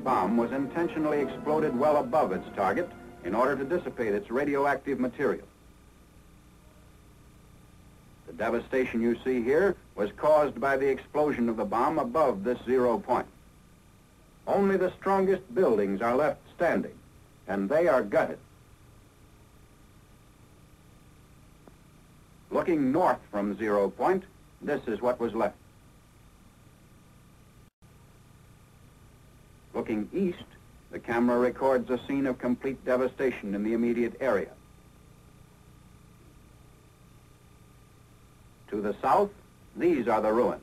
bomb was intentionally exploded well above its target in order to dissipate its radioactive material. The devastation you see here was caused by the explosion of the bomb above this 0 point. Only the strongest buildings are left standing, and they are gutted. Looking north from 0 point, this is what was left. Looking east, the camera records a scene of complete devastation in the immediate area. To the south, these are the ruins.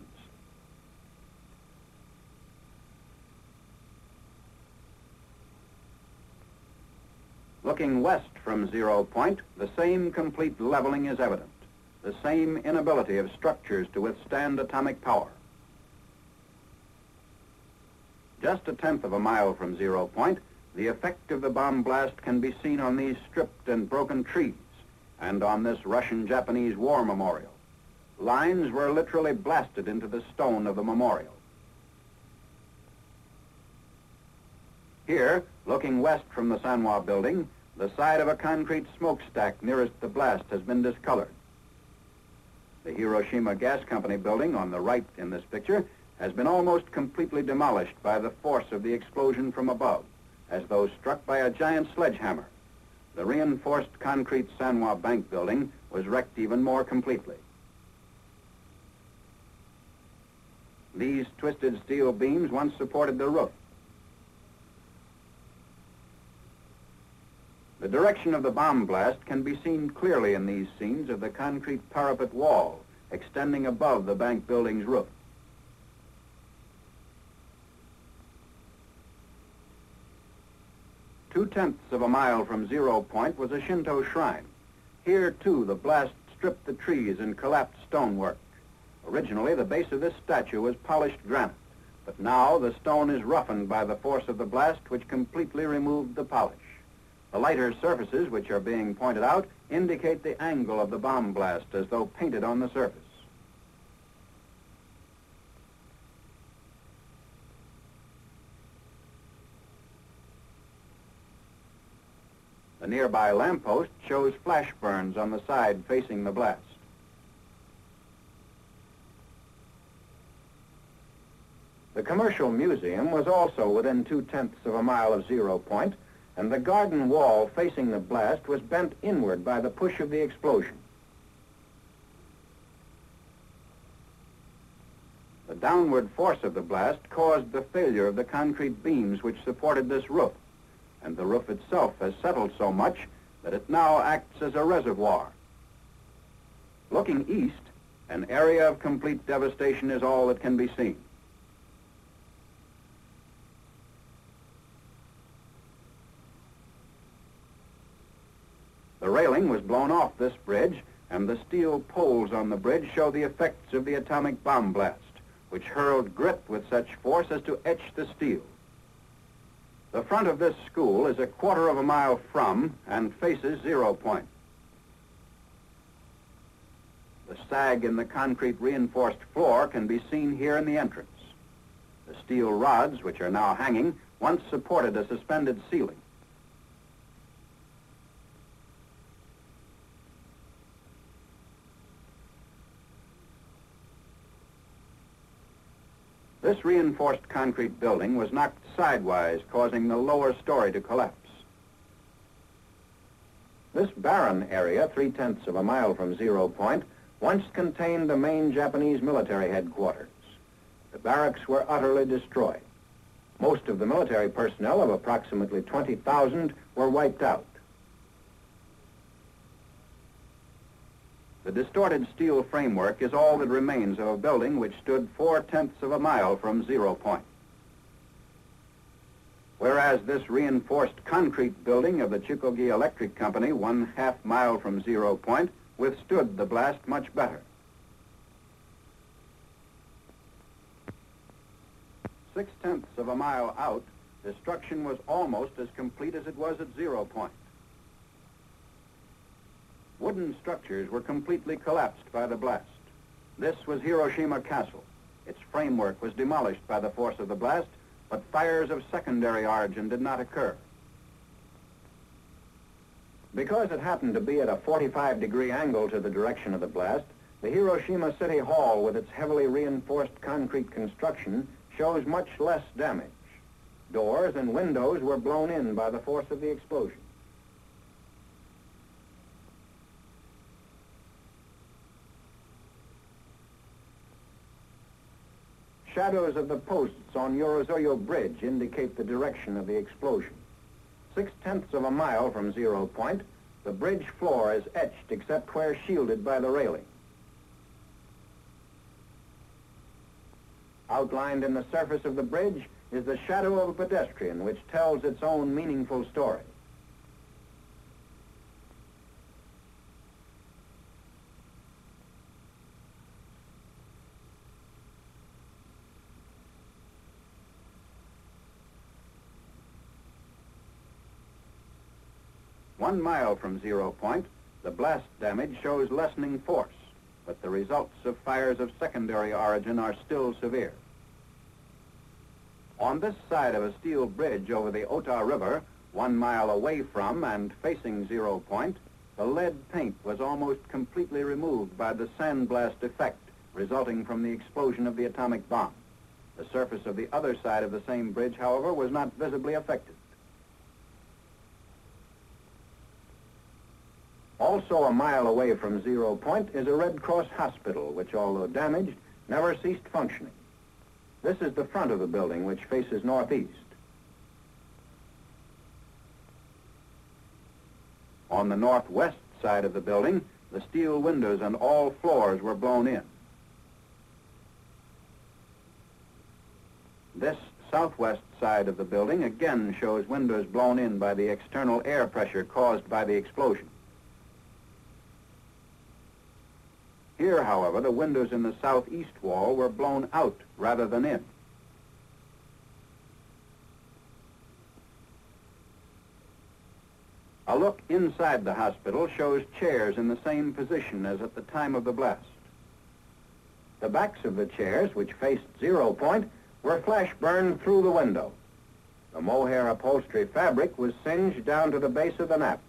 Looking west from 0 point, the same complete leveling is evident, the same inability of structures to withstand atomic power. Just a tenth of a mile from 0 point, the effect of the bomb blast can be seen on these stripped and broken trees and on this Russian-Japanese war memorial. Lines were literally blasted into the stone of the memorial. Here, looking west from the Sanwa building, the side of a concrete smokestack nearest the blast has been discolored. The Hiroshima Gas Company building on the right in this picture has been almost completely demolished by the force of the explosion from above, as though struck by a giant sledgehammer. The reinforced concrete Sanwa Bank building was wrecked even more completely. These twisted steel beams once supported the roof. The direction of the bomb blast can be seen clearly in these scenes of the concrete parapet wall extending above the bank building's roof. Two-tenths of a mile from 0 point was a Shinto shrine. Here, too, the blast stripped the trees and collapsed stonework. Originally, the base of this statue was polished granite, but now the stone is roughened by the force of the blast, which completely removed the polish. The lighter surfaces, which are being pointed out, indicate the angle of the bomb blast as though painted on the surface. The nearby lamppost shows flash burns on the side facing the blast. The Commercial Museum was also within two-tenths of a mile of 0 point, and the garden wall facing the blast was bent inward by the push of the explosion. The downward force of the blast caused the failure of the concrete beams which supported this roof, and the roof itself has settled so much that it now acts as a reservoir. Looking east, an area of complete devastation is all that can be seen. The railing was blown off this bridge, and the steel poles on the bridge show the effects of the atomic bomb blast, which hurled grit with such force as to etch the steel. The front of this school is a quarter of a mile from and faces 0 point. The sag in the concrete reinforced floor can be seen here in the entrance. The steel rods, which are now hanging, once supported a suspended ceiling. This reinforced concrete building was knocked sidewise, causing the lower story to collapse. This barren area, 3/10 of a mile from 0 point, once contained the main Japanese military headquarters. The barracks were utterly destroyed. Most of the military personnel, of approximately 20,000, were wiped out. The distorted steel framework is all that remains of a building which stood 4/10 of a mile from 0 point. Whereas this reinforced concrete building of the Chikogi Electric Company, 1/2 mile from 0 point, withstood the blast much better. 6/10 of a mile out, destruction was almost as complete as it was at 0 point. Wooden structures were completely collapsed by the blast. This was Hiroshima Castle. Its framework was demolished by the force of the blast, but fires of secondary origin did not occur. Because it happened to be at a 45-degree angle to the direction of the blast, the Hiroshima City Hall, with its heavily reinforced concrete construction, shows much less damage. Doors and windows were blown in by the force of the explosion. Shadows of the posts on Yorozuyo Bridge indicate the direction of the explosion. 6/10 of a mile from 0 point, the bridge floor is etched except where shielded by the railing. Outlined in the surface of the bridge is the shadow of a pedestrian, which tells its own meaningful story. One mile from 0 point, the blast damage shows lessening force, but the results of fires of secondary origin are still severe. On this side of a steel bridge over the Ota River, 1 mile away from and facing 0 point, the lead paint was almost completely removed by the sandblast effect resulting from the explosion of the atomic bomb. The surface of the other side of the same bridge, however, was not visibly affected. Also a mile away from 0 point is a Red Cross hospital, which, although damaged, never ceased functioning. This is the front of the building, which faces northeast. On the northwest side of the building, the steel windows and all floors were blown in. This southwest side of the building again shows windows blown in by the external air pressure caused by the explosion. Here, however, the windows in the southeast wall were blown out rather than in. A look inside the hospital shows chairs in the same position as at the time of the blast. The backs of the chairs, which faced 0 point, were flash burned through the window. The mohair upholstery fabric was singed down to the base of the nap.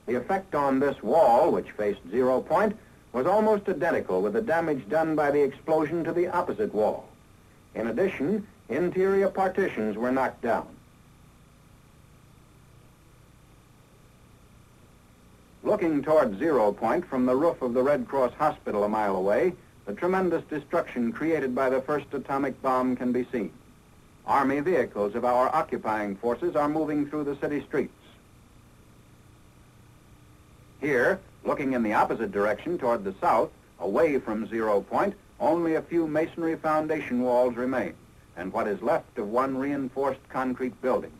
The effect on this wall, which faced 0 point, was almost identical with the damage done by the explosion to the opposite wall. In addition, interior partitions were knocked down. Looking toward 0 point from the roof of the Red Cross Hospital a mile away, the tremendous destruction created by the first atomic bomb can be seen. Army vehicles of our occupying forces are moving through the city streets. Here, looking in the opposite direction toward the south, away from 0 point, only a few masonry foundation walls remain, and what is left of one reinforced concrete building.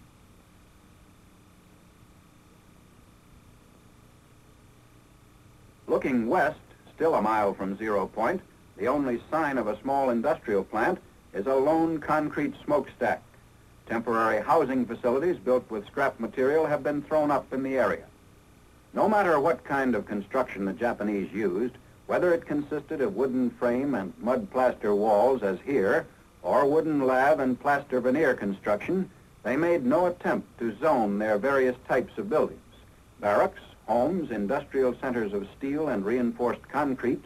Looking west, still a mile from 0 point, the only sign of a small industrial plant is a lone concrete smokestack. Temporary housing facilities built with scrap material have been thrown up in the area. No matter what kind of construction the Japanese used, whether it consisted of wooden frame and mud plaster walls as here, or wooden lath and plaster veneer construction, they made no attempt to zone their various types of buildings. Barracks, homes, industrial centers of steel and reinforced concrete,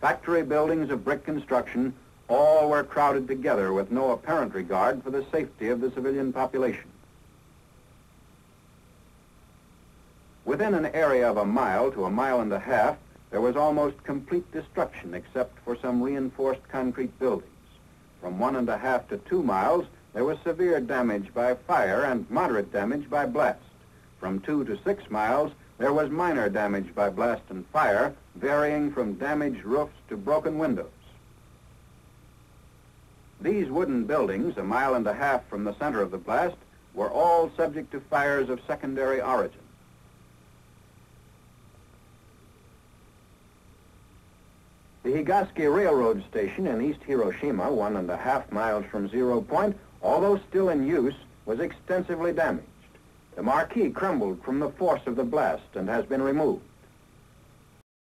factory buildings of brick construction, all were crowded together with no apparent regard for the safety of the civilian population. Within an area of a mile to a mile and a half, there was almost complete destruction except for some reinforced concrete buildings. From 1.5 to 2 miles, there was severe damage by fire and moderate damage by blast. From 2 to 6 miles, there was minor damage by blast and fire, varying from damaged roofs to broken windows. These wooden buildings, a mile and a half from the center of the blast, were all subject to fires of secondary origin. The Higasaki Railroad Station in East Hiroshima, 1.5 miles from 0 point, although still in use, was extensively damaged. The marquee crumbled from the force of the blast and has been removed.